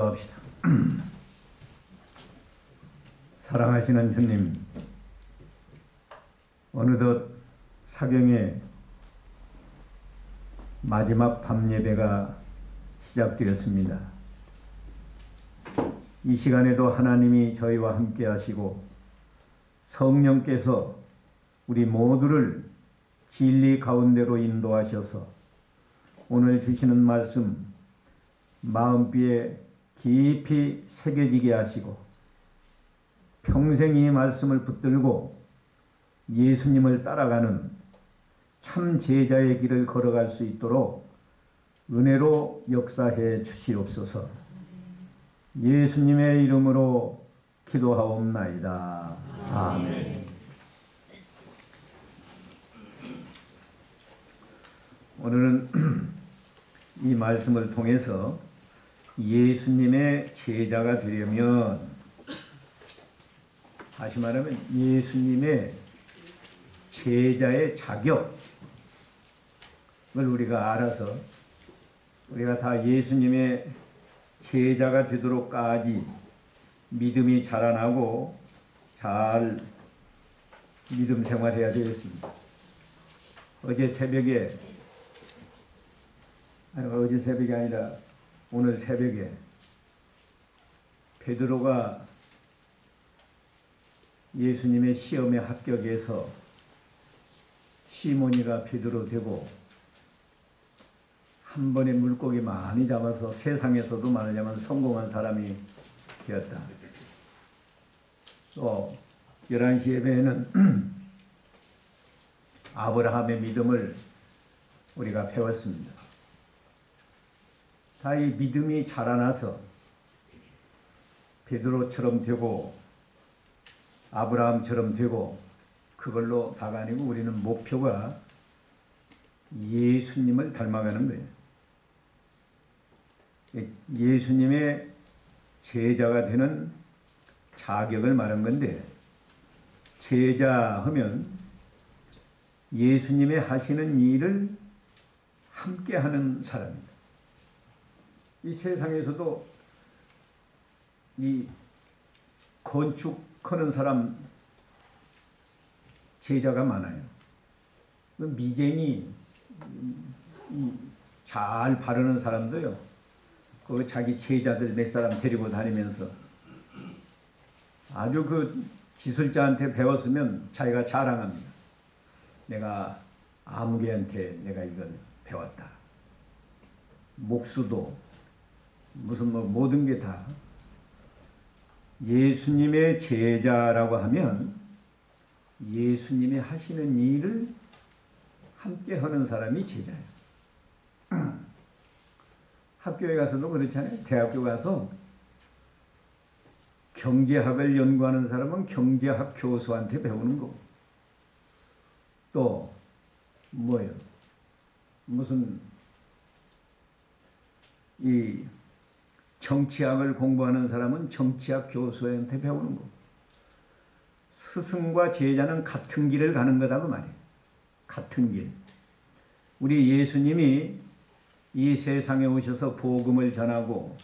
합시다. 사랑하시는 주님, 어느덧 사경의 마지막 밤 예배가 시작되었습니다. 이 시간에도 하나님이 저희와 함께 하시고 성령께서 우리 모두를 진리 가운데로 인도하셔서 오늘 주시는 말씀 마음비에 깊이 새겨지게 하시고 평생 이 말씀을 붙들고 예수님을 따라가는 참 제자의 길을 걸어갈 수 있도록 은혜로 역사해 주시옵소서. 예수님의 이름으로 기도하옵나이다. 아멘. 오늘은 이 말씀을 통해서 예수님의 제자가 되려면, 다시 말하면 예수님의 제자의 자격을 우리가 알아서 우리가 다 예수님의 제자가 되도록까지 믿음이 자라나고 잘 믿음 생활해야 되겠습니다. 어제 새벽이 아니라 오늘 새벽에 베드로가 예수님의 시험에 합격해서 시몬이가 베드로 되고 한 번에 물고기 많이 잡아서 세상에서도 말하자면 성공한 사람이 되었다. 또 11시 예배에는 아브라함의 믿음을 우리가 배웠습니다. 다 이 믿음이 자라나서 베드로처럼 되고 아브라함처럼 되고 그걸로 다가 아니고 우리는 목표가 예수님을 닮아가는 거예요. 예수님의 제자가 되는 자격을 말한 건데, 제자 하면 예수님의 하시는 일을 함께 하는 사람입니다. 이 세상에서도 이 건축하는 사람 제자가 많아요. 미쟁이 잘 바르는 사람도요, 그 자기 제자들 몇 사람 데리고 다니면서 아주 그 기술자한테 배웠으면 자기가 자랑합니다. 내가 아무개한테 내가 이걸 배웠다. 목수도 무슨 모든 게 다. 예수님의 제자라고 하면 예수님이 하시는 일을 함께 하는 사람이 제자예요. 학교에 가서도 그렇잖아요. 대학교 가서 경제학을 연구하는 사람은 경제학 교수한테 배우는 거고, 또 뭐예요? 무슨 이 정치학을 공부하는 사람은 정치학 교수한테 배우는 거고, 스승과 제자는 같은 길을 가는 거다 그 말이에요. 같은 길. 우리 예수님이 이 세상에 오셔서 복음을 전하고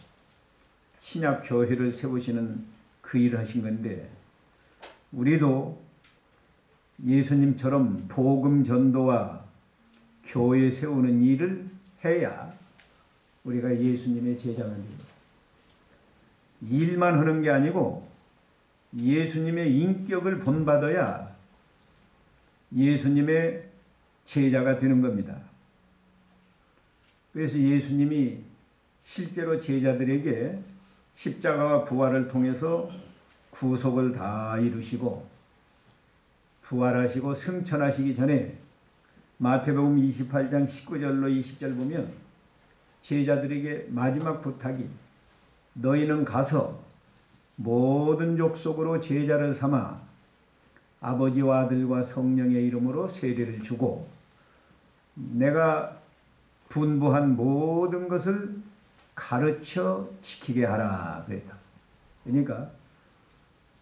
신약 교회를 세우시는 그 일을 하신 건데, 우리도 예수님처럼 복음 전도와 교회 세우는 일을 해야 우리가 예수님의 제자가 됩니다. 일만 하는 게 아니고 예수님의 인격을 본받아야 예수님의 제자가 되는 겁니다. 그래서 예수님이 실제로 제자들에게 십자가와 부활을 통해서 구속을 다 이루시고 부활하시고 승천하시기 전에 마태복음 28장 19절로 20절 보면 제자들에게 마지막 부탁이, 너희는 가서 모든 족속으로 제자를 삼아 아버지와 아들과 성령의 이름으로 세례를 주고 내가 분부한 모든 것을 가르쳐 지키게 하라 그랬다. 그러니까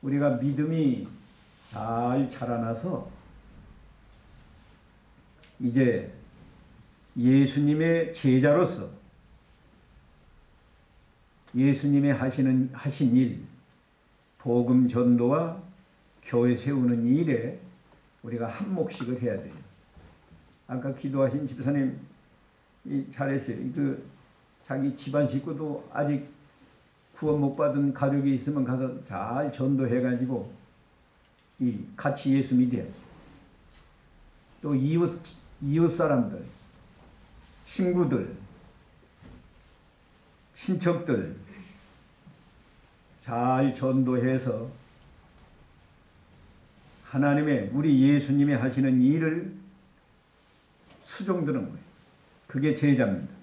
우리가 믿음이 잘 자라나서 이제 예수님의 제자로서 예수님의 하신 일, 복음 전도와 교회 세우는 일에 우리가 한 몫씩을 해야 돼요. 아까 기도하신 집사님 잘했어요. 자기 집안 식구도 아직 구원 못 받은 가족이 있으면 가서 잘 전도해가지고 같이 예수 믿어야지. 또 이웃 사람들, 친구들, 친척들 잘 전도해서 하나님의 우리 예수님이 하시는 일을 수종드는 거예요. 그게 제자입니다.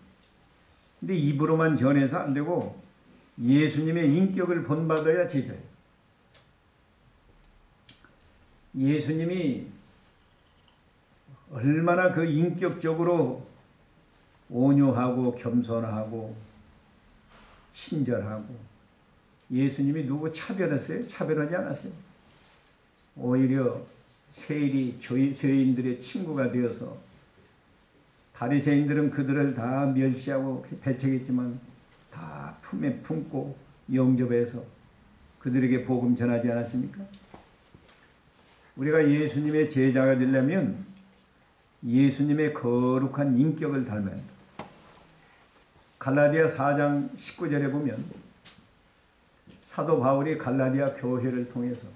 근데 입으로만 전해서 안 되고 예수님의 인격을 본받아야 제자예요. 예수님이 얼마나 그 인격적으로 온유하고 겸손하고 친절하고, 예수님이 누구 차별했어요? 차별하지 않았어요. 오히려 세일이 죄인들의 친구가 되어서, 바리새인들은 그들을 다 멸시하고 배척했지만 다 품에 품고 영접해서 그들에게 복음 전하지 않았습니까? 우리가 예수님의 제자가 되려면 예수님의 거룩한 인격을 닮아야 합니다. 갈라디아 4장 19절에 보면 사도 바울이 갈라디아 교회를 통해서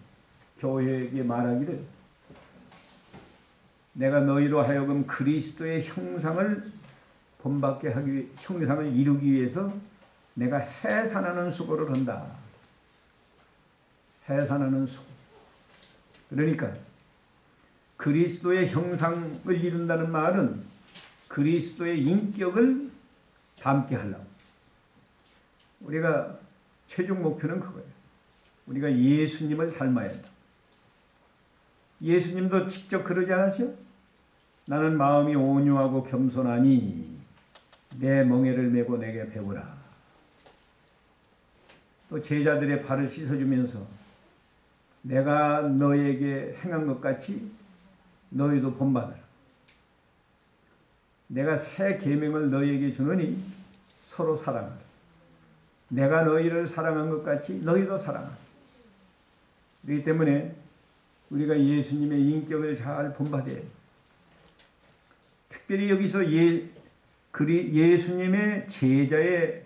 교회에게 말하기를, 내가 너희로 하여금 그리스도의 형상을 본받게 하기, 형상을 이루기 위해서 내가 해산하는 수고를 한다. 해산하는 수고. 그러니까 그리스도의 형상을 이룬다는 말은 그리스도의 인격을 담게 하려고. 우리가 최종 목표는 그거예요. 우리가 예수님을 닮아야 한다. 예수님도 직접 그러지 않았어요? 나는 마음이 온유하고 겸손하니 내 멍에를 메고 내게 배우라. 또 제자들의 발을 씻어주면서 내가 너에게 행한 것 같이 너희도 본받아라. 내가 새 계명을 너희에게 주노니 서로 사랑하라. 내가 너희를 사랑한 것 같이 너희도 사랑하라. 그렇기 때문에 우리가 예수님의 인격을 잘 본받아야 해요. 특별히 여기서 예수님의 제자의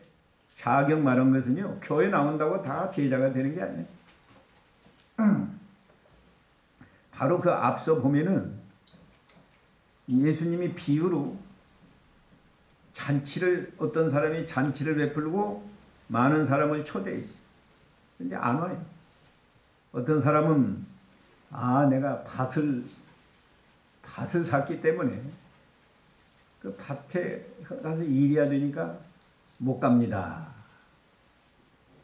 자격 말한 것은요, 교회 나온다고 다 제자가 되는 게 아니에요. 바로 그 앞서 보면은 예수님이 비유로 어떤 사람이 잔치를 베풀고 많은 사람을 초대했어요. 근데 안 와요. 어떤 사람은 내가 밭을 샀기 때문에 그 밭에 가서 일해야 되니까 못 갑니다.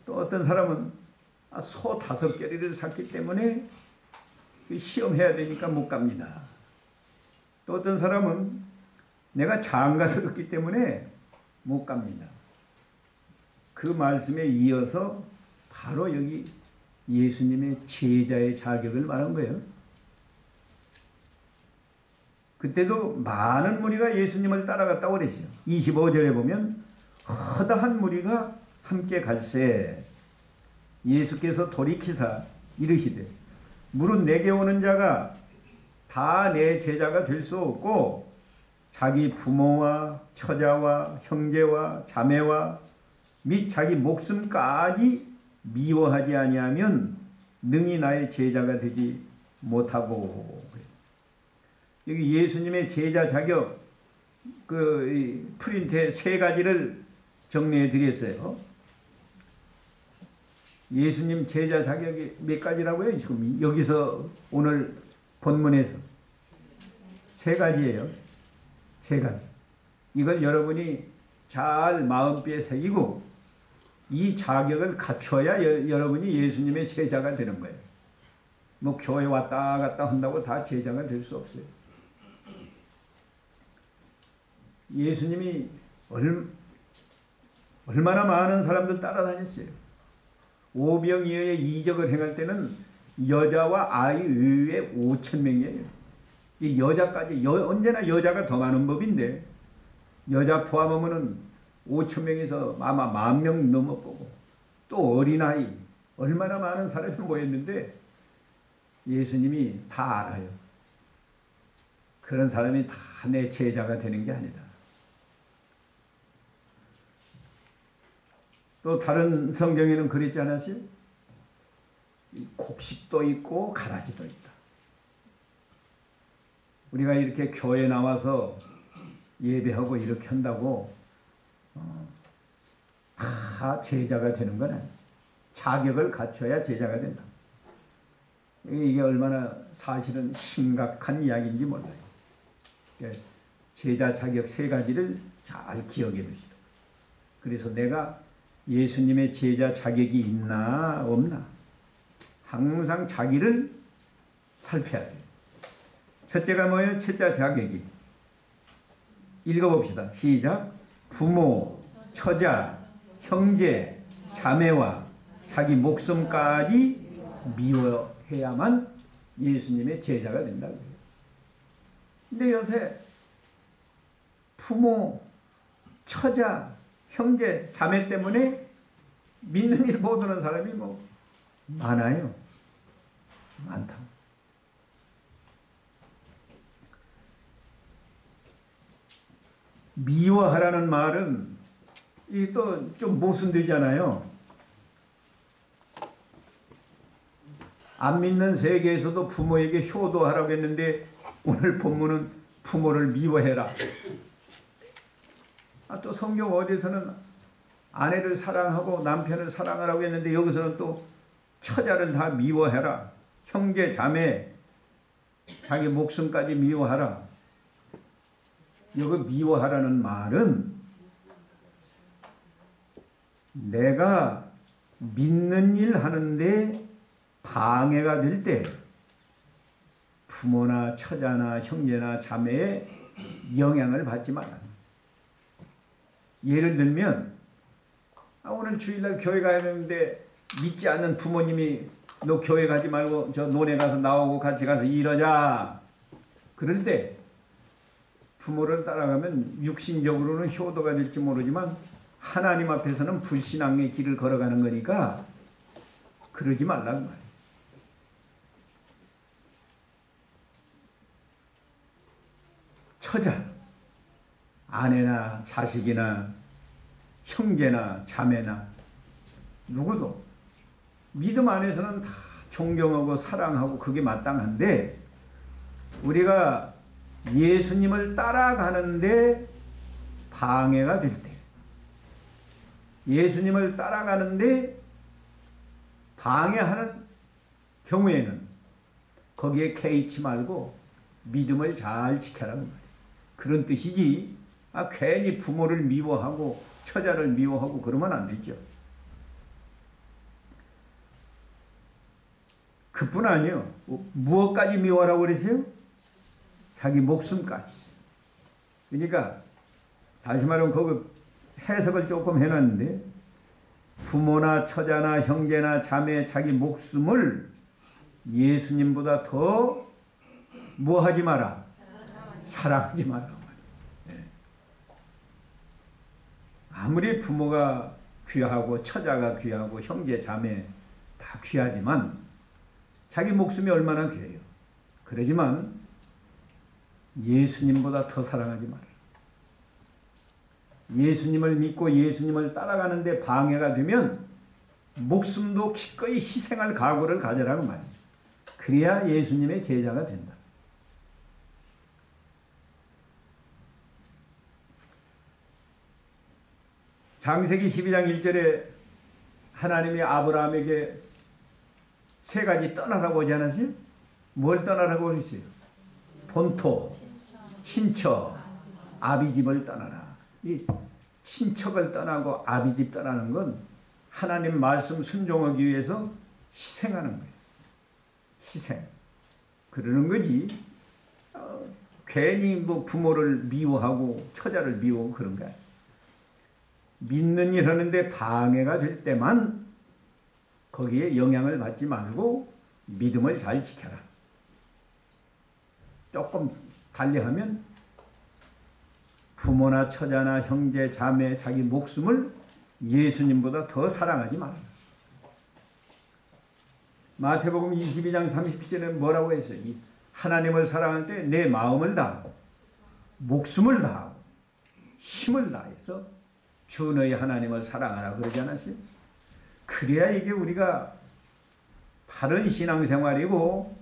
또 어떤 사람은 소 5개리를 샀기 때문에 시험해야 되니까 못 갑니다. 또 어떤 사람은 내가 장가 들었기 때문에 못 갑니다. 그 말씀에 이어서 바로 여기 예수님의 제자의 자격을 말한 거예요. 그때도 많은 무리가 예수님을 따라갔다고 그랬어요. 25절에 보면 허다한 무리가 함께 갈새 예수께서 돌이키사 이르시되, 무릇 내게 오는 자가 다 내 제자가 될 수 없고 자기 부모와 처자와 형제와 자매와 및 자기 목숨까지 미워하지 아니하면 능히 나의 제자가 되지 못하고. 여기 예수님의 제자 자격 그 프린트에 3가지를 정리해 드렸어요. 예수님 제자 자격이 몇 가지라고요? 지금 여기서 오늘 본문에서 3가지예요. 3가지. 이걸 여러분이 잘 마음비에 새기고 이 자격을 갖춰야 여러분이 예수님의 제자가 되는 거예요. 뭐 교회 왔다 갔다 한다고 다 제자가 될 수 없어요. 예수님이 얼마나 많은 사람들 따라다녔어요. 오병이어의 이적을 행할 때는 여자와 아이 외에 5,000명이에요. 이 여자까지 언제나 여자가 더 많은 법인데 여자 포함하면은 5,000명에서 아마 10,000명 넘을 거고 또 어린아이, 얼마나 많은 사람이 모였는데 예수님이 다 알아요. 그런 사람이 다 내 제자가 되는 게 아니다. 또 다른 성경에는 그랬지 않았어요? 곡식도 있고 가라지도 있다. 우리가 이렇게 교회 나와서 예배하고 이렇게 한다고 다 제자가 되는 건 아니에요. 자격을 갖춰야 제자가 된다. 이게 얼마나 사실은 심각한 이야기인지 몰라요. 제자 자격 세 가지를 잘 기억해 두시라. 그래서 내가 예수님의 제자 자격이 있나 없나 항상 자기를 살펴야 돼요. 첫째가 뭐예요? 제자 자격이. 읽어봅시다. 시작. 부모, 처자, 형제, 자매와 자기 목숨까지 미워해야만 예수님의 제자가 된다고. 근데 요새 부모, 처자, 형제, 자매 때문에 믿는 일 못하는 사람이 많아요. 많다. 미워하라는 말은 이 또 좀 모순되잖아요. 안 믿는 세계에서도 부모에게 효도하라고 했는데 오늘 본문은 부모를 미워해라. 또 성경 어디서는 아내를 사랑하고 남편을 사랑하라고 했는데 여기서는 또 처자를 다 미워해라. 형제, 자매, 자기 목숨까지 미워하라. 여기 미워하라는 말은 내가 믿는 일 하는데 방해가 될 때 부모나 처자나 형제나 자매의 영향을 받지 말라. 예를 들면 오늘 주일날 교회 가야 되는데 믿지 않는 부모님이 너 교회 가지 말고 저 논에 가서 나오고 같이 가서 일하자. 그럴 때 부모를 따라가면 육신적으로는 효도가 될지 모르지만 하나님 앞에서는 불신앙의 길을 걸어가는 거니까 그러지 말라는 말이에요. 처자, 아내나 자식이나 형제나 자매나 누구도 믿음 안에서는 다 존경하고 사랑하고 그게 마땅한데 우리가 예수님을 따라가는데 방해가 될 때, 예수님을 따라가는데 방해하는 경우에는 거기에 개의치 말고 믿음을 잘 지켜라는 말이에요. 그런 뜻이지 괜히 부모를 미워하고 처자를 미워하고 그러면 안 되죠. 그뿐 아니에요. 무엇까지 미워하라고 그랬어요? 자기 목숨까지. 그러니까 다시 말하면 거기 해석을 조금 해놨는데 부모나 처자나 형제나 자매 자기 목숨을 예수님보다 더 뭐하지 마라? 사랑하지 마라. 네. 아무리 부모가 귀하고 처자가 귀하고 형제 자매 다 귀하지만 자기 목숨이 얼마나 귀해요. 그러지만 예수님보다 더 사랑하지 마라. 예수님을 믿고 예수님을 따라가는데 방해가 되면 목숨도 기꺼이 희생할 각오를 가져라고 말이에요. 그래야 예수님의 제자가 된다. 창세기 12장 1절에 하나님이 아브라함에게 세 가지 떠나라고 하지 않았어요? 뭘 떠나라고 그랬어요? 본토, 친척, 아비집을 떠나라. 이 친척을 떠나고 아비집 떠나는 건 하나님 말씀 순종하기 위해서 희생하는 거예요. 희생. 그러는 거지. 괜히 부모를 미워하고 처자를 미워하고 그런 거야. 믿는 일 하는데 방해가 될 때만 거기에 영향을 받지 말고 믿음을 잘 지켜라. 조금 달리하면 부모나 처자나 형제 자매 자기 목숨을 예수님보다 더 사랑하지 마라. 마태복음 22장 30절에 뭐라고 했어요? 하나님을 사랑할 때 내 마음을 다하고 목숨을 다하고 힘을 다해서 주 너희 하나님을 사랑하라 그러지 않았어요? 그래야 이게 우리가 바른 신앙생활이고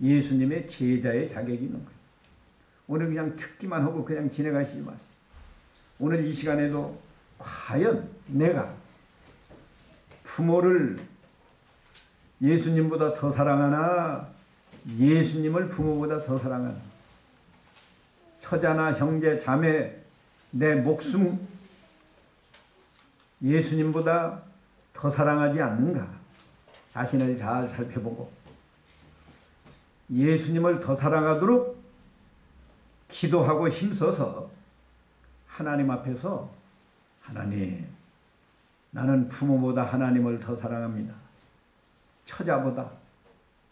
예수님의 제자의 자격이 있는 거예요. 오늘 그냥 듣기만 하고 그냥 지나가시지 마세요. 오늘 이 시간에도 과연 내가 부모를 예수님보다 더 사랑하나 예수님을 부모보다 더 사랑하나 처자나 형제 자매 내 목숨 예수님보다 더 사랑하지 않는가 자신을 잘 살펴보고 예수님을 더 사랑하도록 기도하고 힘써서 하나님 앞에서 하나님 나는 부모보다 하나님을 더 사랑합니다. 처자보다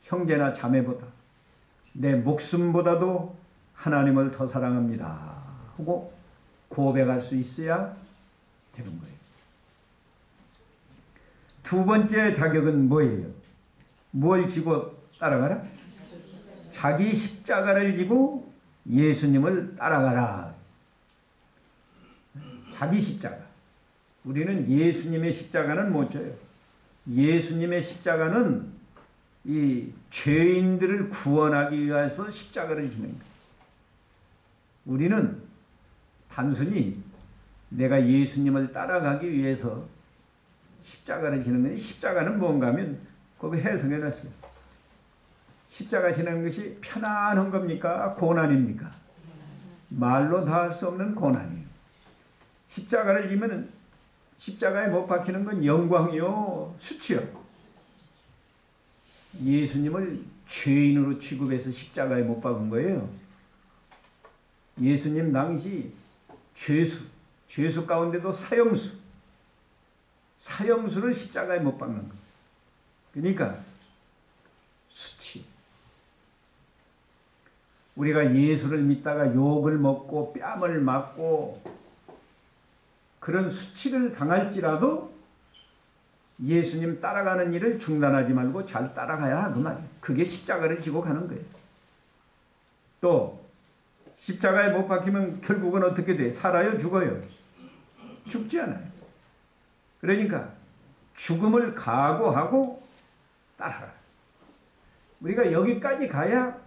형제나 자매보다 내 목숨보다도 하나님을 더 사랑합니다 하고 고백할 수 있어야 되는 거예요. 두 번째 자격은 뭐예요? 뭘 지고 따라가라? 자기 십자가를 지고 예수님을 따라가라. 자기 십자가. 우리는 예수님의 십자가는 못 져요. 예수님의 십자가는 이 죄인들을 구원하기 위해서 십자가를 지는 거예요. 우리는 단순히 내가 예수님을 따라가기 위해서 십자가를 지는 거예요. 십자가는 뭔가 하면 거기 해석해 놨어요. 십자가 지는 것이 편안한 겁니까? 고난입니까? 말로 다 할 수 없는 고난이에요. 십자가를 지면 십자가에 못 박히는 건 영광이요, 수치요. 예수님을 죄인으로 취급해서 십자가에 못 박은 거예요. 예수님 당시 죄수 가운데도 사형수를 십자가에 못 박는 거예요. 그러니까 수치. 우리가 예수를 믿다가 욕을 먹고 뺨을 맞고 그런 수치를 당할지라도 예수님 따라가는 일을 중단하지 말고 잘 따라가야 그 말이에요. 그게 십자가를 지고 가는 거예요. 또 십자가에 못 박히면 결국은 어떻게 돼? 살아요? 죽어요? 죽지 않아요. 그러니까 죽음을 각오하고 따라가. 우리가 여기까지 가야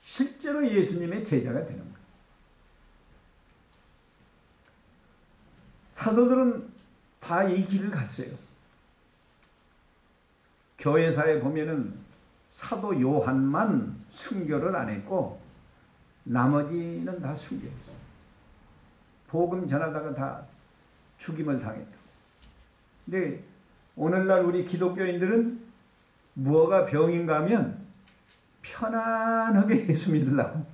실제로 예수님의 제자가 되는 거예요. 사도들은 다 이 길을 갔어요. 교회사에 보면은 사도 요한만 순교를 안 했고 나머지는 다 순교했어요. 복음 전하다가 다 죽임을 당했다. 근데 오늘날 우리 기독교인들은 무엇가 병인가 하면 편안하게 예수 믿으려고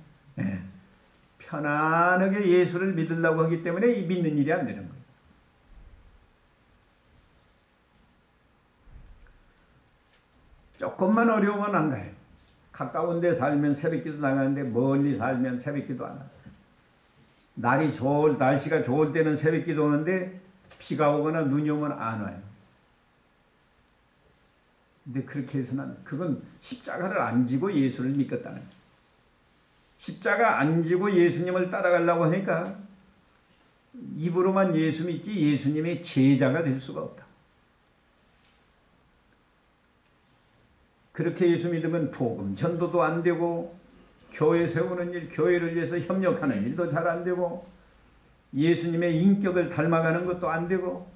편안하게 예수를 믿으려고 하기 때문에 이 믿는 일이 안 되는 거예요. 조금만 어려우면 안 가요. 가까운 데 살면 새벽기도 나가는데 멀리 살면 새벽기도 안 와요. 날씨가 좋을 때는 새벽기도 오는데 비가 오거나 눈이 오면 안 와요. 근데 그렇게 해서는 그건 십자가를 안 지고 예수를 믿겠다는 거예요. 십자가 안 지고 예수님을 따라가려고 하니까 입으로만 예수 믿지 예수님의 제자가 될 수가 없다. 그렇게 예수 믿으면 복음 전도도 안 되고 교회 세우는 일, 교회를 위해서 협력하는 일도 잘 안 되고 예수님의 인격을 닮아가는 것도 안 되고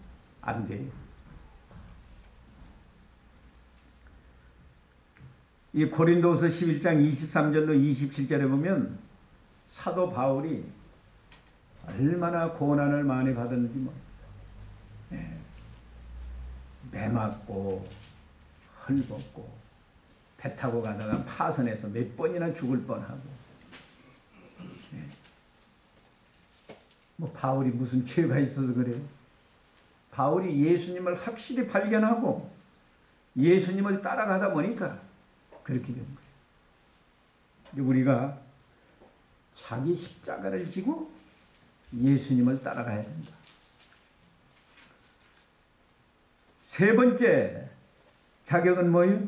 안 돼요. 이 고린도서 11장 23절로 27절에 보면 사도 바울이 얼마나 고난을 많이 받았는지 매 맞고 헐벗고 배 타고 가다가 파선에서 몇 번이나 죽을 뻔하고 뭐 바울이 무슨 죄가 있어서 그래요? 바울이 예수님을 확실히 발견하고 예수님을 따라가다 보니까 그렇게 된 거예요. 우리가 자기 십자가를 지고 예수님을 따라가야 된다. 세 번째 자격은 뭐예요?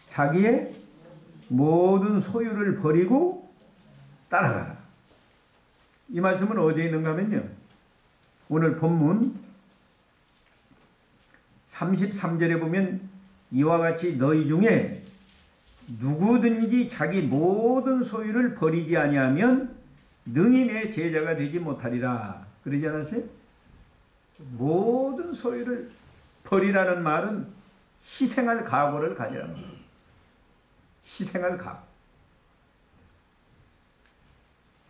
자기의 모든 소유를 버리고 따라가라. 이 말씀은 어디에 있는가 하면요, 오늘 본문 33절에 보면 이와 같이 너희 중에 누구든지 자기 모든 소유를 버리지 아니하면 능히 내 제자가 되지 못하리라. 그러지 않았어요? 모든 소유를 버리라는 말은 희생할 각오를 가지라는 거예요. 희생할 각오.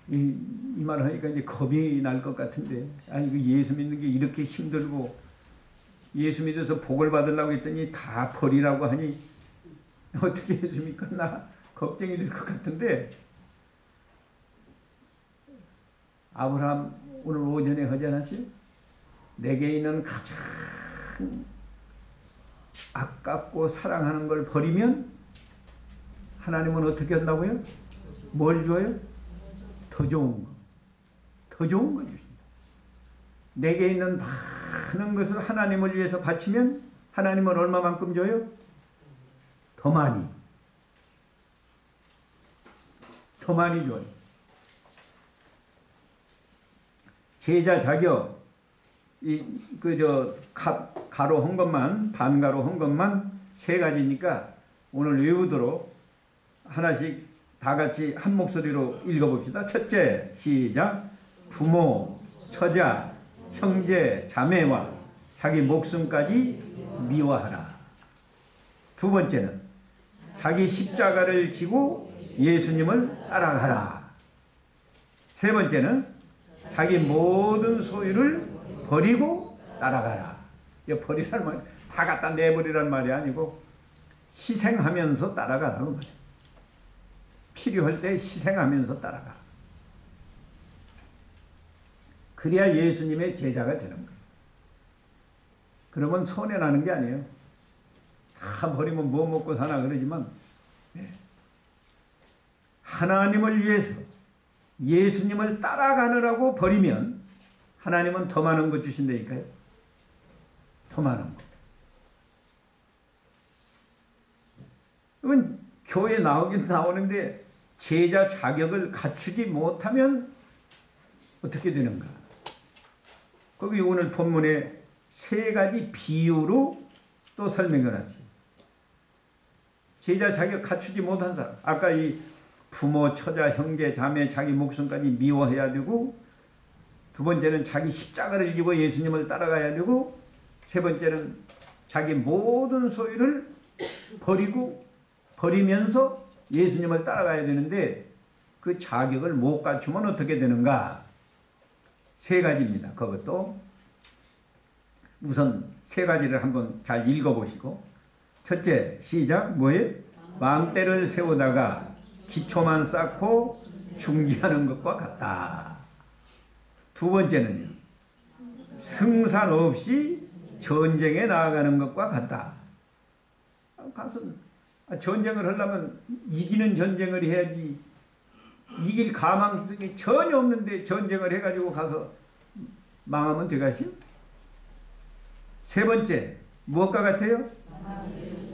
이 말을 하니까 이제 겁이 날 것 같은데, 아니, 그 예수 믿는 게 이렇게 힘들고, 예수 믿어서 복을 받으려고 했더니 다 버리라고 하니, 어떻게 해줍니까? 나 걱정이 될 것 같은데, 아브라함 오늘 오전에 하지 않았어요? 내게 있는 가장 아깝고 사랑하는 걸 버리면 하나님은 어떻게 한다고요? 뭘 줘요? 더 좋은 거. 더 좋은 거 주신다. 내게 있는 많은 것을 하나님을 위해서 바치면 하나님은 얼마만큼 줘요? 더 많이. 더 많이 줘요. 제자 자격, 가로 한 것만, 반가로 한 것만 세 가지니까 오늘 외우도록 하나씩 다 같이 한 목소리로 읽어봅시다. 첫째, 시작. 부모, 처자, 형제, 자매와 자기 목숨까지 미워하라. 두 번째는 자기 십자가를 지고 예수님을 따라가라. 세 번째는 자기 모든 소유를 버리고 따라가라. 버리라는 말, 다 갖다 내버리라는 말이 아니고 희생하면서 따라가라는 거죠. 필요할 때 희생하면서 따라가. 그래야 예수님의 제자가 되는 거예요. 그러면 손해나는 게 아니에요. 다 버리면 뭐 먹고 사나 그러지만, 하나님을 위해서 예수님을 따라가느라고 버리면 하나님은 더 많은 것 주신다니까요. 더 많은 것. 이건 교회 나오긴 나오는데 제자 자격을 갖추지 못하면 어떻게 되는가? 거기 오늘 본문에 세 가지 비유로 또 설명을 하지. 제자 자격 갖추지 못한 사람, 아까 이 부모, 처자, 형제, 자매, 자기 목숨까지 미워해야 되고, 두 번째는 자기 십자가를 지고 예수님을 따라가야 되고, 세 번째는 자기 모든 소유를 버리면서 예수님을 따라가야 되는데 그 자격을 못 갖추면 어떻게 되는가? 세 가지입니다. 그것도 우선 세 가지를 한번 잘 읽어보시고, 첫째, 시작. 뭐예요? 망대를 세우다가 기초만 쌓고 중지하는 것과 같다. 두 번째는 승산 없이 전쟁에 나아가는 것과 같다. 가서 전쟁을 하려면 이기는 전쟁을 해야지, 이길 가망성이 전혀 없는데 전쟁을 해가지고 가서 망하면 되겠어요? 세 번째, 무엇과 같아요?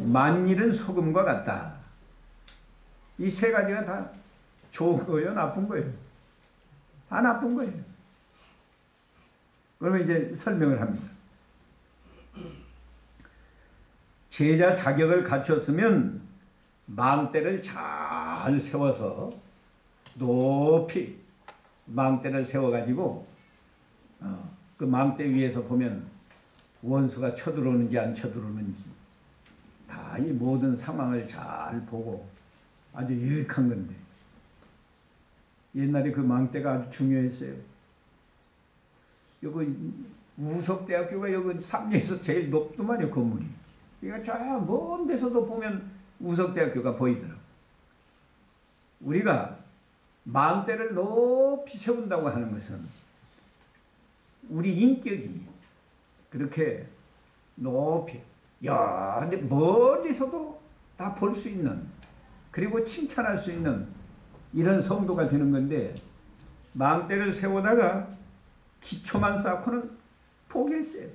만일은 소금과 같다. 이 세 가지가 다 좋은 거예요? 나쁜 거예요? 다 나쁜 거예요. 그러면 이제 설명을 합니다. 제자 자격을 갖췄으면 망대를 잘 세워서 높이 망대를 세워가지고 그 망대 위에서 보면 원수가 쳐들어오는지 안 쳐들어오는지 다 이 모든 상황을 잘 보고 아주 유익한 건데, 옛날에 그 망대가 아주 중요했어요. 여기 우석대학교가 여기 삼리에서 제일 높더만요, 건물이. 그러니까 저 먼 데서도 보면 우석대학교가 보이더라고요. 우리가 망대를 높이 세운다고 하는 것은 우리 인격이 그렇게 높이, 근데 멀리서도 다 볼 수 있는, 그리고 칭찬할 수 있는 이런 성도가 되는 건데, 망대를 세우다가 기초만 쌓고는 포기했어요.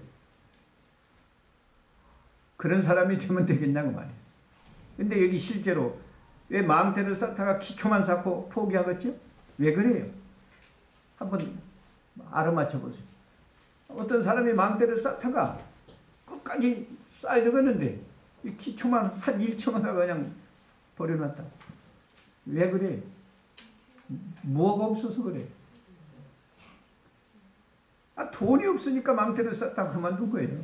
그런 사람이 되면 되겠냐고 말이에요. 근데 여기 실제로 왜 망대를 쌓다가 기초만 쌓고 포기하겠죠? 왜 그래요? 한번 알아맞혀 보세요. 어떤 사람이 망대를 쌓다가 끝까지 쌓아야 되겠는데 이 기초만 한 1층 하다가 그냥 버려놨다. 왜 그래? 무엇가 없어서 그래. 돈이 없으니까 망대를 쌓다가 그만둔 거예요.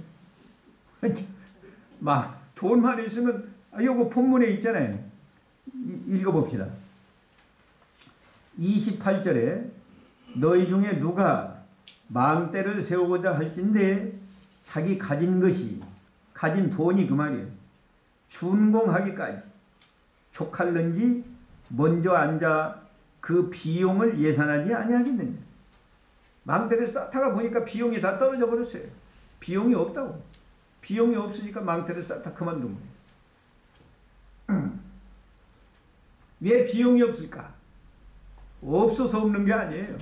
돈만 있으면 요거 본문에 있잖아요. 읽어봅시다. 28절에 너희 중에 누가 망대를 세우고자 할진대 자기 가진 돈이 그 말이에요. 준공하기까지 족할는지 먼저 앉아 그 비용을 예산하지 아니하겠느냐. 망대를 쌓다가 보니까 비용이 다 떨어져 버렸어요. 비용이 없다고. 비용이 없으니까 망대를 쌓다 그만둔 거예요. 왜 비용이 없을까? 없어서 없는 게 아니에요.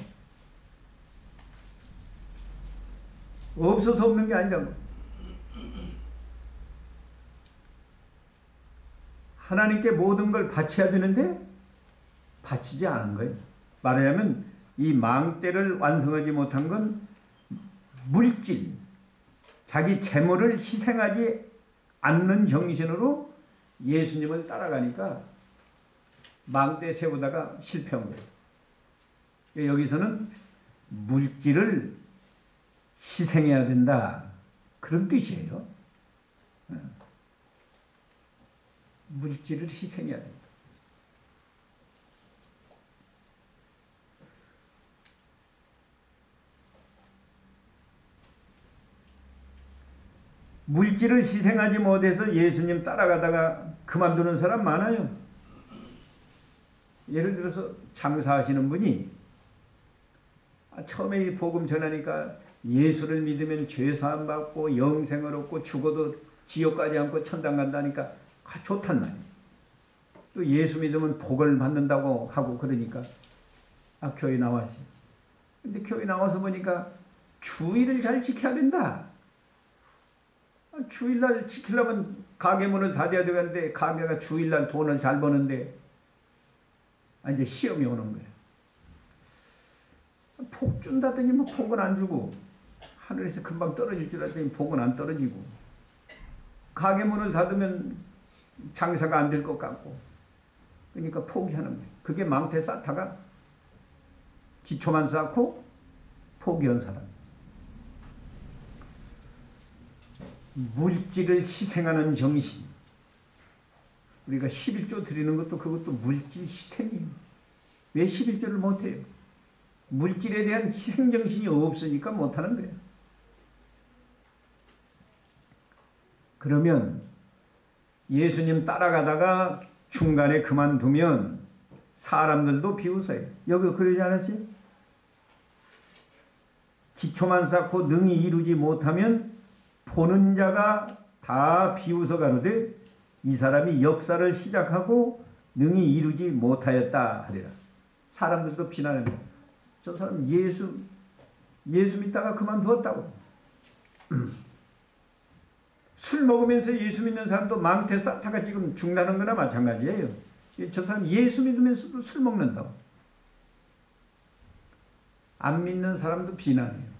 없어서 없는 게 아니라고. 하나님께 모든 걸 바쳐야 되는데 바치지 않은 거예요. 말하자면 이 망대를 완성하지 못한 건 물질, 자기 재물을 희생하지 않는 정신으로 예수님을 따라가니까 망대 세우다가 실패한 거예요. 여기서는 물질을 희생해야 된다. 그런 뜻이에요. 물질을 희생해야 된다. 물질을 희생하지 못해서 예수님 따라가다가 그만두는 사람 많아요. 예를 들어서 장사하시는 분이 처음에 이 복음 전하니까 예수를 믿으면 죄사함 받고 영생을 얻고 죽어도 지옥 가지 않고 천당 간다니까 좋단 말이에요. 또 예수 믿으면 복을 받는다고 하고 그러니까 교회 나왔어요. 근데 교회 나와서 보니까 주일을 잘 지켜야 된다. 주일날 지키려면 가게 문을 닫아야 되는데 가게가 주일날 돈을 잘 버는데 이제 시험이 오는 거예요. 복 준다더니 뭐 복은 안 주고 하늘에서 금방 떨어질 줄 알았더니 복은 안 떨어지고 가게 문을 닫으면 장사가 안 될 것 같고 그러니까 포기하는 거예요. 그게 망태 쌓다가 기초만 쌓고 포기한 사람. 물질을 희생하는 정신. 우리가 11조 드리는 것도 그것도 물질 희생이에요. 왜 11조를 못해요? 물질에 대한 희생정신이 없으니까 못하는 거예요. 그러면 예수님 따라가다가 중간에 그만두면 사람들도 비웃어요. 여기 그러지 않았어요? 기초만 쌓고 능히 이루지 못하면 보는 자가 다 비웃어 가로되 이 사람이 역사를 시작하고 능히 이루지 못하였다 하리라. 사람들도 비난합니다. 저 사람 예수 믿다가 그만두었다고. 술 먹으면서 예수 믿는 사람도 망태 쌓다가 지금 죽나는 거나 마찬가지예요. 저 사람 예수 믿으면서도 술 먹는다고. 안 믿는 사람도 비난해요.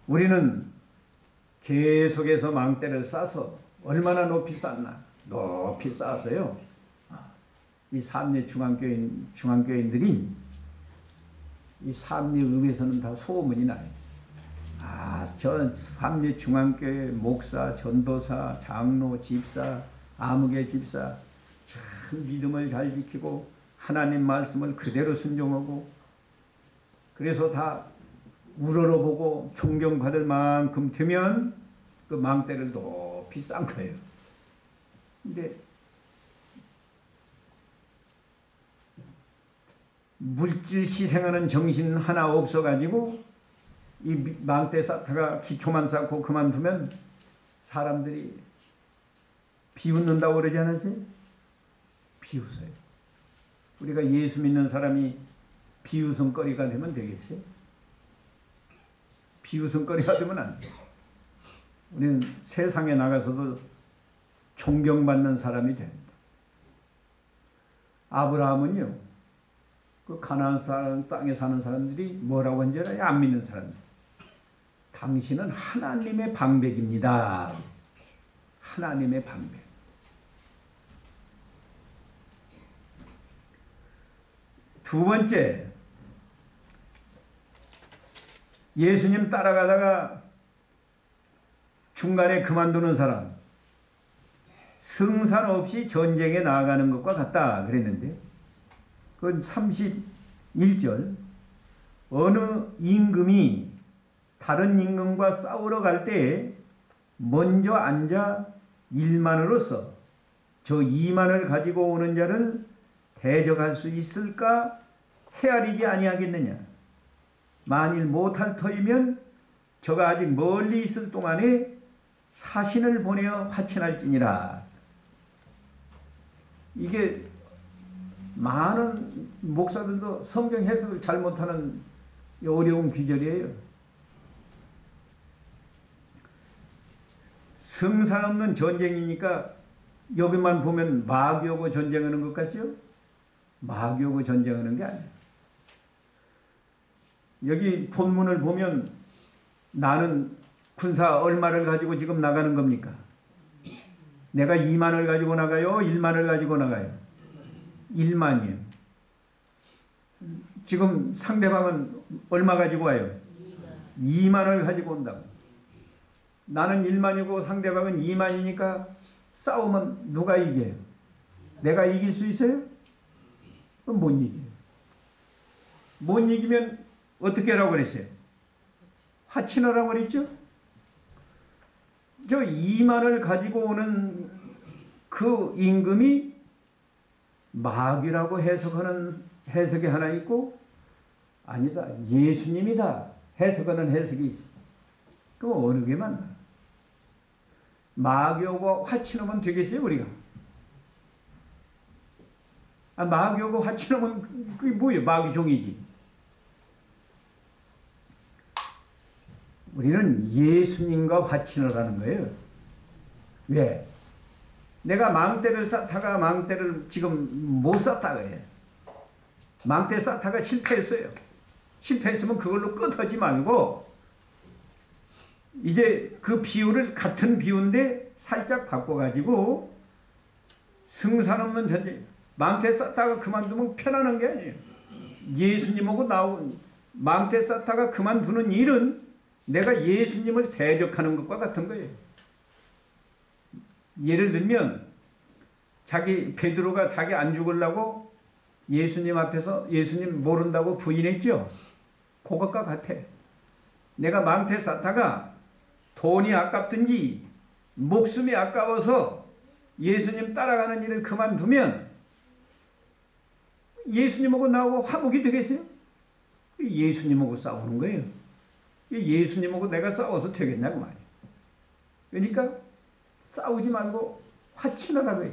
우리는 계속해서 망대를 쌓아서 얼마나 높이 쌓나? 높이 쌓았어요. 이 삼례 중앙교인들이 이 삼례읍에서는 다 소문이 나요. 저 삼례 중앙교회 목사, 전도사, 장로, 집사, 아무개 집사 참 믿음을 잘 지키고 하나님 말씀을 그대로 순종하고 그래서 다 우러러보고 존경받을 만큼 되면 그 망대를 높이 쌓은 거예요. 근데 물질 희생하는 정신 하나 없어가지고 이 망대 쌓다가 기초만 쌓고 그만두면 사람들이 비웃는다고 그러지 않았어요? 비웃어요. 우리가 예수 믿는 사람이 비웃음거리가 되면 되겠어요? 비웃음거리가 되면 안 돼요. 우리는 세상에 나가서도 존경받는 사람이 됩니다. 아브라함은요, 그 가나안 땅에 사는 사람들이 뭐라고 한지 알아요? 안 믿는 사람들. 당신은 하나님의 방백입니다. 하나님의 방백. 두 번째, 예수님 따라가다가 중간에 그만두는 사람, 승산 없이 전쟁에 나아가는 것과 같다 그랬는데, 그건 31절. 어느 임금이 다른 임금과 싸우러 갈 때에 먼저 앉아 1만으로서 저 2만을 가지고 오는 자를 대적할 수 있을까 헤아리지 아니하겠느냐. 만일 못할 터이면 저가 아직 멀리 있을 동안에 사신을 보내어 화친할지니라. 이게 많은 목사들도 성경 해석을 잘 못하는 어려운 귀절이에요. 승산 없는 전쟁이니까 여기만 보면 마귀 오고 전쟁하는 것 같죠? 마귀 오고 전쟁하는 게 아니에요. 여기 본문을 보면 나는 군사 얼마를 가지고 지금 나가는 겁니까? 내가 2만을 가지고 나가요? 1만을 가지고 나가요? 1만이에요. 지금 상대방은 얼마 가지고 와요? 2만을 가지고 온다고. 나는 1만이고 상대방은 2만이니까 싸우면 누가 이겨요? 내가 이길 수 있어요? 그럼 못 이겨요. 못 이기면 어떻게 하라고 그랬어요? 화친하라고 그랬죠? 저 2만을 가지고 오는 그 임금이 마귀라고 해석이 하나 있고, 아니다, 예수님이다 해석하는 해석이 있어. 그럼 어느 게 맞나? 마귀하고 화친하면 되겠어요, 우리가? 마귀하고 화친하면 그게 뭐예요? 마귀 종이지. 우리는 예수님과 화친을 하는 거예요. 왜? 내가 망대를 쌓다가 망대를 지금 못 쌓다가 해. 망대 쌓다가 실패했어요. 실패했으면 그걸로 끝하지 말고 이제 그 비유를 같은 비유인데 살짝 바꿔가지고 승산 없는 전쟁, 망대 쌓다가 그만두면 편안한 게 아니에요. 예수님하고 나온 망대 쌓다가 그만두는 일은 내가 예수님을 대적하는 것과 같은 거예요. 예를 들면 베드로가 자기 안 죽으려고 예수님 앞에서 예수님 모른다고 부인했죠. 그것과 같아. 내가 망태 쌓다가 돈이 아깝든지 목숨이 아까워서 예수님 따라가는 일을 그만두면 예수님하고 나하고 화목이 되겠어요? 예수님하고 싸우는 거예요. 예수님하고 내가 싸워서 되겠냐고 말이에요. 그러니까 싸우지 말고 화친하라고 해요.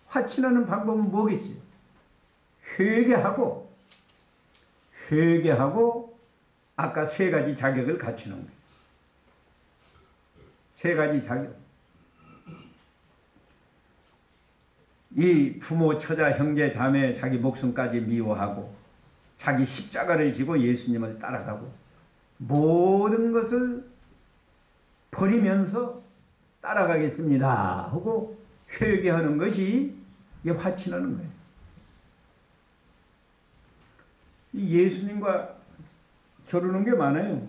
화친하는 방법은 뭐겠어요? 회개하고 아까 세 가지 자격을 갖추는 거예요. 세 가지 자격. 이 부모, 처자, 형제, 자매, 자기 목숨까지 미워하고 자기 십자가를 지고 예수님을 따라가고 모든 것을 버리면서 따라가겠습니다 하고 회개하는 것이 이게 화친하는 거예요. 예수님과 겨루는 게 많아요.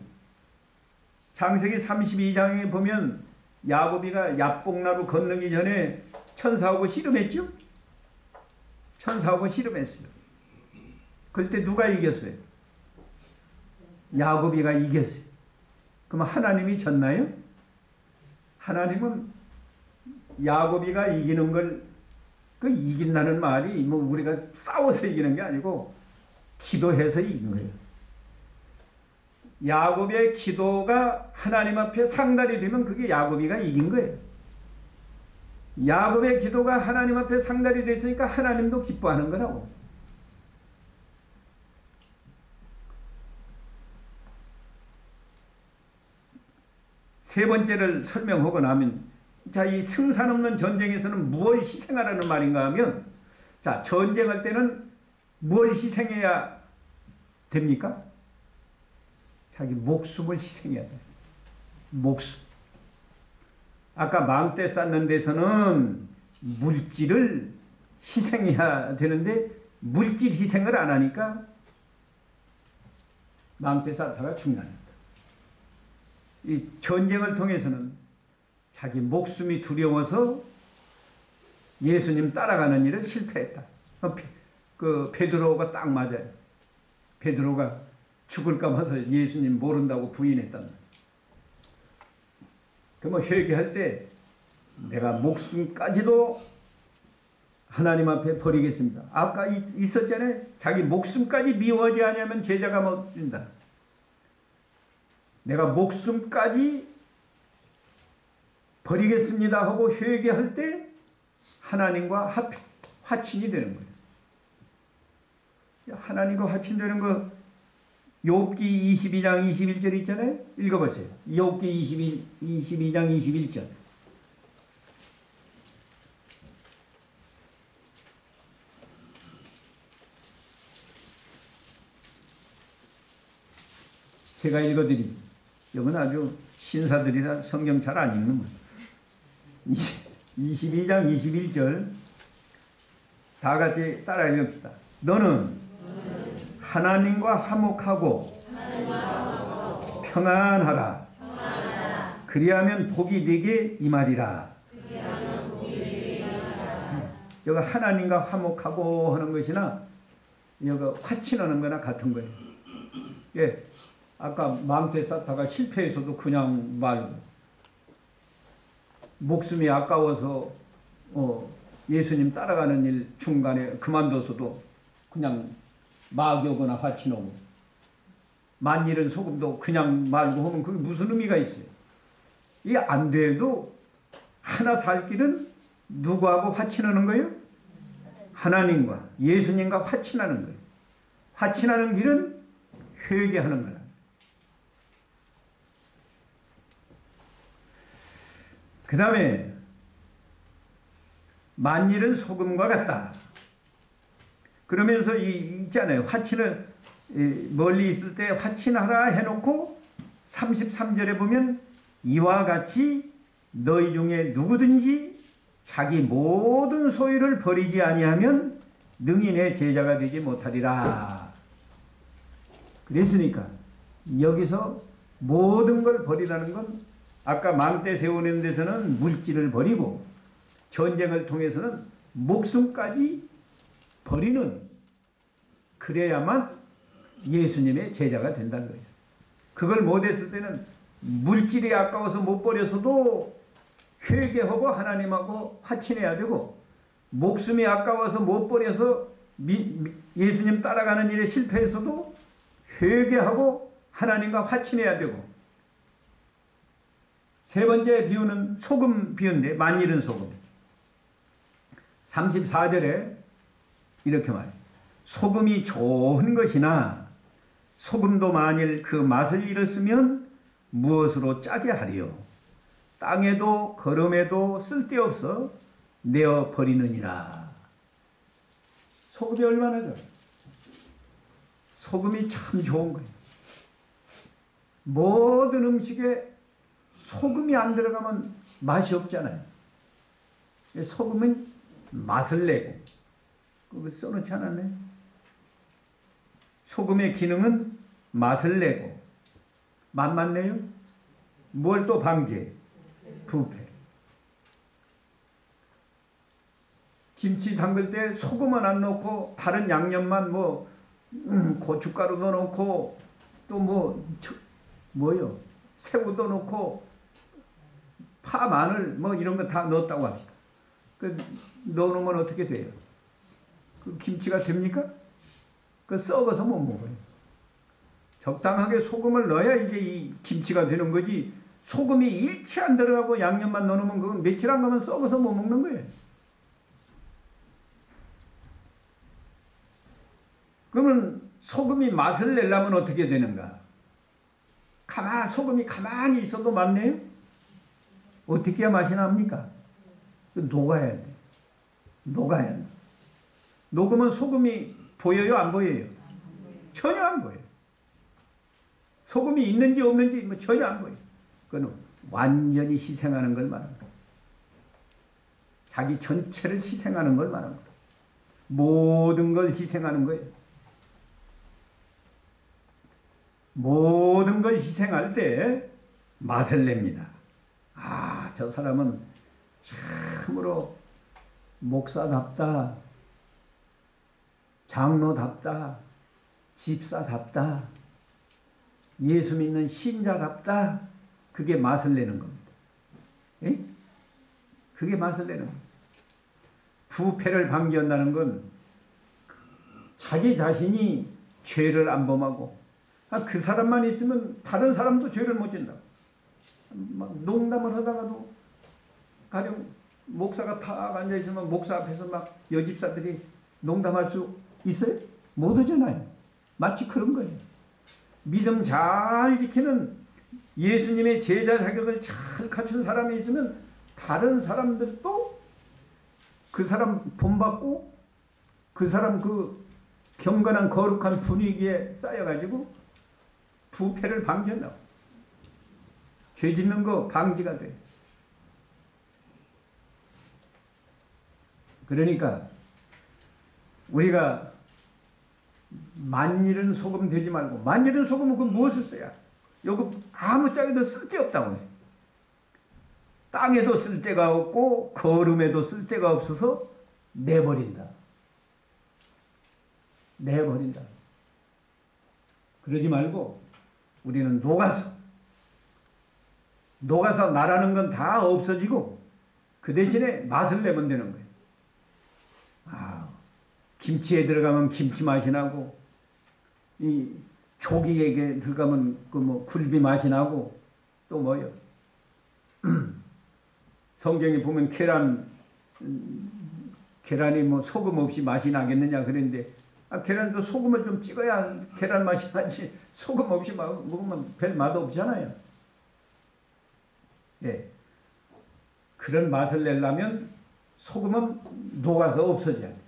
창세기 32장에 보면 야곱이가 야복나루 건너기 전에 천사하고 씨름했죠? 천사하고 씨름했어요. 그때 누가 이겼어요? 야곱이가 이겼어요. 그럼 하나님이 졌나요? 하나님은 야곱이가 이기는 걸, 그 이긴다는 말이 뭐 우리가 싸워서 이기는 게 아니고 기도해서 이긴 거예요. 야곱의 기도가 하나님 앞에 상달이 되면 그게 야곱이가 이긴 거예요. 야곱의 기도가 하나님 앞에 상달이 됐으니까 하나님도 기뻐하는 거라고. 세 번째를 설명하고 나면, 자, 이 승산 없는 전쟁에서는 무엇을 희생하라는 말인가 하면, 자, 전쟁할 때는 무엇을 희생해야 됩니까? 자기 목숨을 희생해야 돼. 목숨. 아까 망대 쌓는 데서는 물질을 희생해야 되는데 물질 희생을 안 하니까 망대 쌓다가 죽는다. 이 전쟁을 통해서는 자기 목숨이 두려워서 예수님 따라가는 일을 실패했다. 그 베드로가 딱 맞아요. 베드로가 죽을까 봐서 예수님 모른다고 부인했단 말이에요. 그러면 회개할 때 내가 목숨까지도 하나님 앞에 버리겠습니다. 아까 있었잖아요. 자기 목숨까지 미워하지 않으면 제자가 못 된다. 내가 목숨까지 버리겠습니다 하고 회개할 때 하나님과 화친이 되는 거예요. 하나님과 화친되는 거 욥기 22장 21절 있잖아요. 읽어보세요. 욥기 22장 21절. 제가 읽어드립니다. 이건 아주 신사들이라 성경 잘 안 읽는 거예요. 22장 21절 다 같이 따라 읽읍시다. 너는 하나님과 화목하고 평안하라. 그리하면 복이 네게 임하리라. 여기 하나님과 화목하고 하는 것이나 여기 화친하는 거나 같은 거예요. 예, 아까 망대 쌓다가 실패해서도 그냥 말고 목숨이 아까워서 예수님 따라가는 일 중간에 그만둬서도 그냥 막여거나 화친하고 만일은 소금도 그냥 말고 하면 그게 무슨 의미가 있어요? 이게 안 돼도 하나 살 길은 누구하고 화친하는 거예요? 하나님과 예수님과 화친하는 거예요. 화친하는 길은 회개하는 거예요. 그 다음에 만일은 소금과 같다. 그러면서 있잖아요. 화친을 멀리 있을 때 화친하라 해놓고 33절에 보면 이와 같이 너희 중에 누구든지 자기 모든 소유를 버리지 아니하면 능히 내 제자가 되지 못하리라. 그랬으니까 여기서 모든 걸 버리라는 건 아까 망대 세우는 데서는 물질을 버리고 전쟁을 통해서는 목숨까지 버리는, 그래야만 예수님의 제자가 된다는 거예요. 그걸 못했을 때는 물질이 아까워서 못 버렸어도 회개하고 하나님하고 화친해야 되고, 목숨이 아까워서 못 버려서 예수님 따라가는 일에 실패해서도 회개하고 하나님과 화친해야 되고, 세 번째 비유는 소금 비유인데 만일은 소금. 34절에 이렇게 말해요. 소금이 좋은 것이나 소금도 만일 그 맛을 잃었으면 무엇으로 짜게 하리요? 땅에도 거름에도 쓸데없어 내어 버리느니라. 소금이 얼마나 좋아요. 소금이 참 좋은 거예요. 모든 음식에 소금이 안 들어가면 맛이 없잖아요. 소금은 맛을 내고, 그거 써놓지 않았네. 소금의 기능은 맛을 내고, 맛만 내요? 뭘 또 방지해? 부패. 김치 담글 때 소금은 안 넣고 다른 양념만 고춧가루도 넣고 또 뭐요? 새우도 넣고 파, 마늘 이런 거 다 넣었다고 합시다. 넣어놓으면 어떻게 돼요? 그 김치가 됩니까? 그 썩어서 못 먹어요. 적당하게 소금을 넣어야 이제 이 김치가 되는 거지. 소금이 일치 안 들어가고 양념만 넣어놓으면 그건 며칠 안 가면 썩어서 못 먹는 거예요. 그러면 소금이 맛을 내려면 어떻게 되는가? 소금이 가만히 있어도 맛내요? 어떻게 해야 맛이 납니까? 녹아야 돼. 녹아야 돼. 녹으면 소금이 보여요? 안 보여요? 전혀 안 보여요. 소금이 있는지 없는지 뭐 전혀 안 보여요. 그건 완전히 희생하는 걸 말하는 거예요. 자기 전체를 희생하는 걸 말하는 거예요. 모든 걸 희생하는 거예요. 모든 걸 희생할 때 맛을 냅니다. 아, 저 사람은 참으로 목사답다, 장로답다, 집사답다, 예수 믿는 신자답다. 그게 맛을 내는 겁니다. 에? 그게 맛을 내는 겁니다. 부패를 방지한다는 건 자기 자신이 죄를 안 범하고 그 사람만 있으면 다른 사람도 죄를 못 짓는다. 막 농담을 하다가도 가령 목사가 탁 앉아있으면 목사 앞에서 막 여집사들이 농담할 수 있어요? 못 하잖아요. 마치 그런 거예요. 믿음 잘 지키는 예수님의 제자 자격을 잘 갖춘 사람이 있으면 다른 사람들도 그 사람 본받고 그 사람 그 경건한 거룩한 분위기에 쌓여가지고 부패를 방지한다고. 죄 짓는 거 방지가 돼. 그러니까 우리가 만일은 소금 되지 말고, 만일은 소금은 그 무엇을 써야? 여기 아무 짝에도 쓸데없다고 해. 땅에도 쓸데가 없고 거름에도 쓸데가 없어서 내버린다. 내버린다. 그러지 말고 우리는 녹아서 나라는 건 다 없어지고 그 대신에 맛을 내면 되는 거예요. 아, 김치에 들어가면 김치 맛이 나고, 이 조기에 들어가면 그 뭐 굴비 맛이 나고, 또 뭐요? 성경에 보면 계란이 뭐 소금 없이 맛이 나겠느냐 그랬는데, 계란도 소금을 좀 찍어야 계란 맛이 나지, 소금 없이 먹으면 별 맛 없잖아요. 예. 그런 맛을 내려면 소금은 녹아서 없어져야 돼.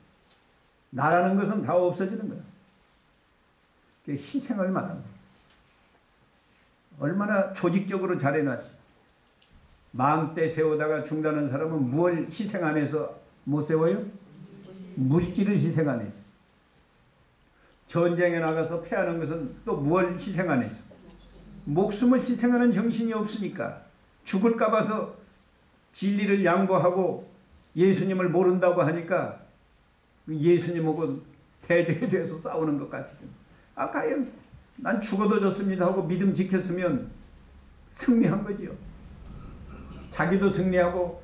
나라는 것은 다 없어지는 거야. 희생을 말하는 거야. 얼마나 조직적으로 잘해놨어. 망대 세우다가 죽다는 사람은 무엇을 희생 안 해서 못 세워요? 물질을 희생 안 해서. 전쟁에 나가서 패하는 것은 또 무엇을 희생 안 해서? 목숨을 희생하는 정신이 없으니까. 죽을까 봐서 진리를 양보하고 예수님을 모른다고 하니까 예수님하고 대적이 돼서 싸우는 것 같아요. 과연 난 죽어도 좋습니다 하고 믿음 지켰으면 승리한 거지요. 자기도 승리하고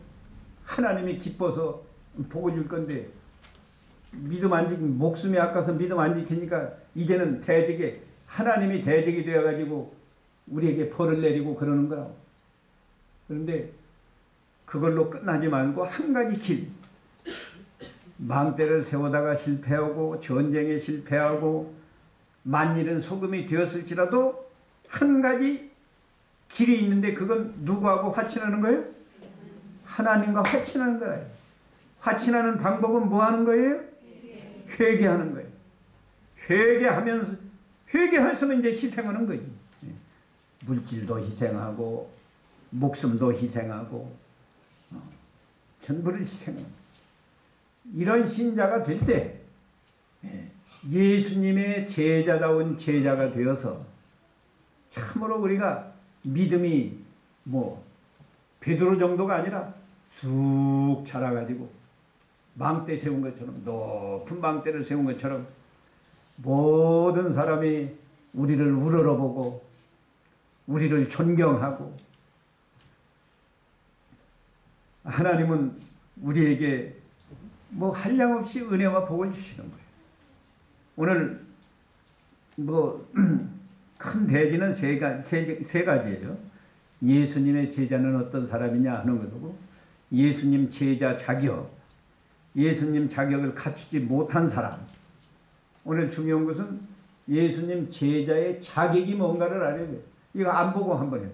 하나님이 기뻐서 복을 줄 건데, 믿음 안 지키면, 목숨이 아까서 믿음 안 지키니까 이제는 대적에, 하나님이 대적이 되어가지고 우리에게 벌을 내리고 그러는 거라고. 그런데 그걸로 끝나지 말고 한 가지 길, 망대를 세우다가 실패하고 전쟁에 실패하고 만일은 소금이 되었을지라도 한 가지 길이 있는데, 그건 누구하고 화친하는 거예요? 하나님과 화친하는 거예요. 화친하는 방법은 뭐 하는 거예요? 회개하는 거예요. 회개하면서 이제 희생하는 거지. 물질도 희생하고 목숨도 희생하고 전부를 희생하는, 이런 신자가 될 때 예수님의 제자다운 제자가 되어서 참으로 우리가 믿음이 뭐 베드로 정도가 아니라 쑥 자라가지고 망대 세운 것처럼, 높은 망대를 세운 것처럼 모든 사람이 우리를 우러러보고 우리를 존경하고, 하나님은 우리에게 뭐 한량없이 은혜와 복을 주시는 거예요. 오늘 뭐 큰 대지는 세 가지예요. 예수님의 제자는 어떤 사람이냐 하는 것이고, 예수님 제자 자격, 예수님 자격을 갖추지 못한 사람. 오늘 중요한 것은 예수님 제자의 자격이 뭔가를 알아야 돼요. 이거 안 보고 한번 해요.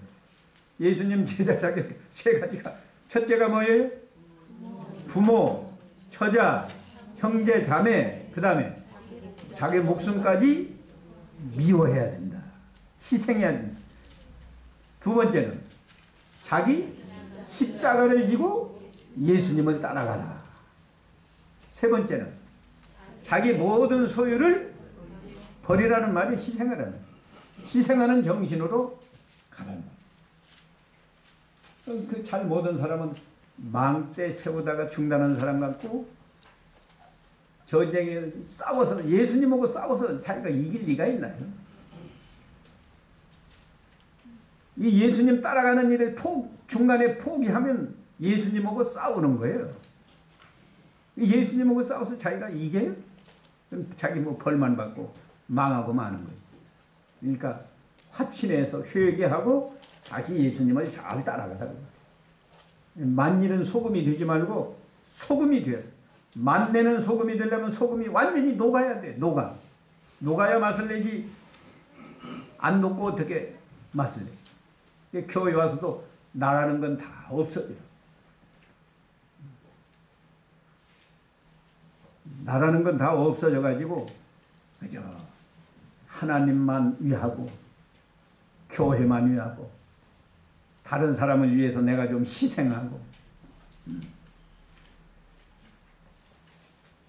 예수님 제자 자격 세 가지가, 첫째가 뭐예요? 부모, 처자, 형제, 자매, 그 다음에 자기 목숨까지 미워해야 된다. 희생해야 된다. 두 번째는 자기 십자가를 지고 예수님을 따라가라. 세 번째는 자기 모든 소유를 버리라는 말이 희생하라는, 희생하는 정신으로 가라는 말. 그 잘 모든 사람은 망대 세우다가 중단하는 사람 같고, 전쟁에 싸워서, 예수님하고 싸워서 자기가 이길 리가 있나요? 이 예수님 따라가는 일을 중간에 포기하면 예수님하고 싸우는 거예요. 예수님하고 싸워서 자기가 이겨요? 그럼 자기 뭐 벌만 받고 망하고 마는 거예요. 그러니까 화친해서 회개하고 다시 예수님을 잘 따라가다. 만일은 소금이 되지 말고 소금이 되어서, 만내는 소금이 되려면 소금이 완전히 녹아야 돼. 녹아야 맛을 내지, 안 녹고 어떻게 맛을 내. 교회 와서도 나라는 건 다 없어져요. 나라는 건 다 없어져 가지고 그저 하나님만 위하고 교회만 위하고 다른 사람을 위해서 내가 좀 희생하고,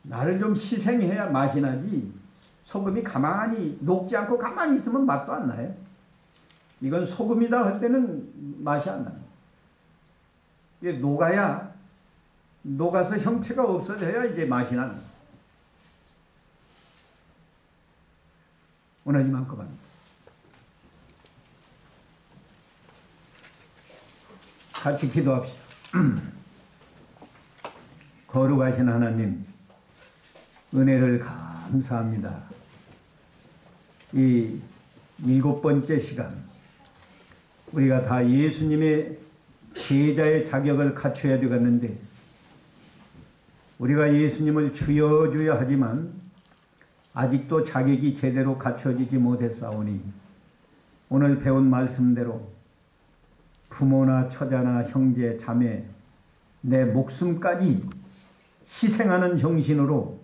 나를 좀 희생해야 맛이 나지, 소금이 가만히 녹지 않고 가만히 있으면 맛도 안 나요. 이건 소금이다 할 때는 맛이 안 나요. 이게 녹아서 형체가 없어져야 이제 맛이 나는 거예요. 오늘 이만큼 합니다. 같이 기도합시다. 거룩하신 하나님, 은혜를 감사합니다. 이 7번째 시간, 우리가 다 예수님의 제자의 자격을 갖춰야 되겠는데, 우리가 예수님을 주여 주여 하지만 아직도 자격이 제대로 갖춰지지 못했사오니, 오늘 배운 말씀대로 부모나 처자나 형제, 자매, 내 목숨까지 희생하는 정신으로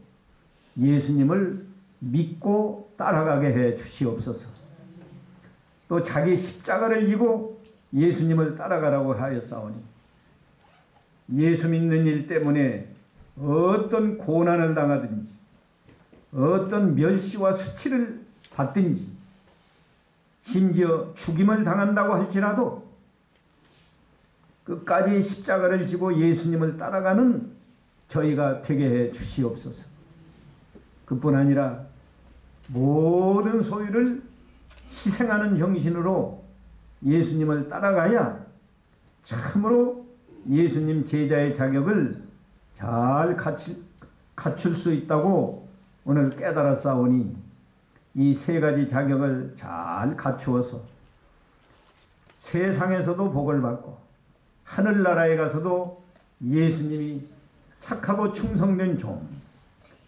예수님을 믿고 따라가게 해 주시옵소서. 또 자기 십자가를 지고 예수님을 따라가라고 하였사오니, 예수 믿는 일 때문에 어떤 고난을 당하든지 어떤 멸시와 수치를 받든지 심지어 죽임을 당한다고 할지라도 끝까지 십자가를 지고 예수님을 따라가는 저희가 되게 해 주시옵소서. 그뿐 아니라 모든 소유를 희생하는 정신으로 예수님을 따라가야 참으로 예수님 제자의 자격을 잘 갖출 수 있다고 오늘 깨달았사오니, 이 세 가지 자격을 잘 갖추어서 세상에서도 복을 받고 하늘나라에 가서도 예수님이 착하고 충성된 종,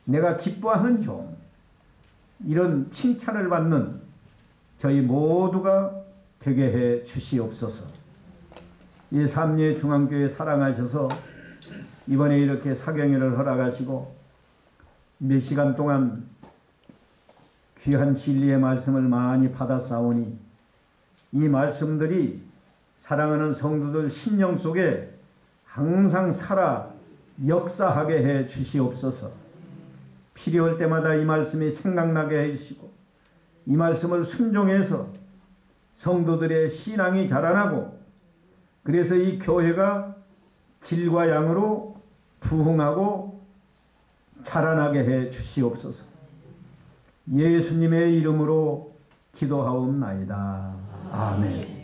내가 기뻐하는 종, 이런 칭찬을 받는 저희 모두가 되게 해 주시옵소서. 이 삼례중앙교회 사랑하셔서 이번에 이렇게 사경회를 허락하시고 몇 시간 동안 귀한 진리의 말씀을 많이 받았사오니, 이 말씀들이 사랑하는 성도들 심령 속에 항상 살아 역사하게 해 주시옵소서. 필요할 때마다 이 말씀이 생각나게 해 주시고, 이 말씀을 순종해서 성도들의 신앙이 자라나고, 그래서 이 교회가 질과 양으로 부흥하고 자라나게 해 주시옵소서. 예수님의 이름으로 기도하옵나이다. 아멘.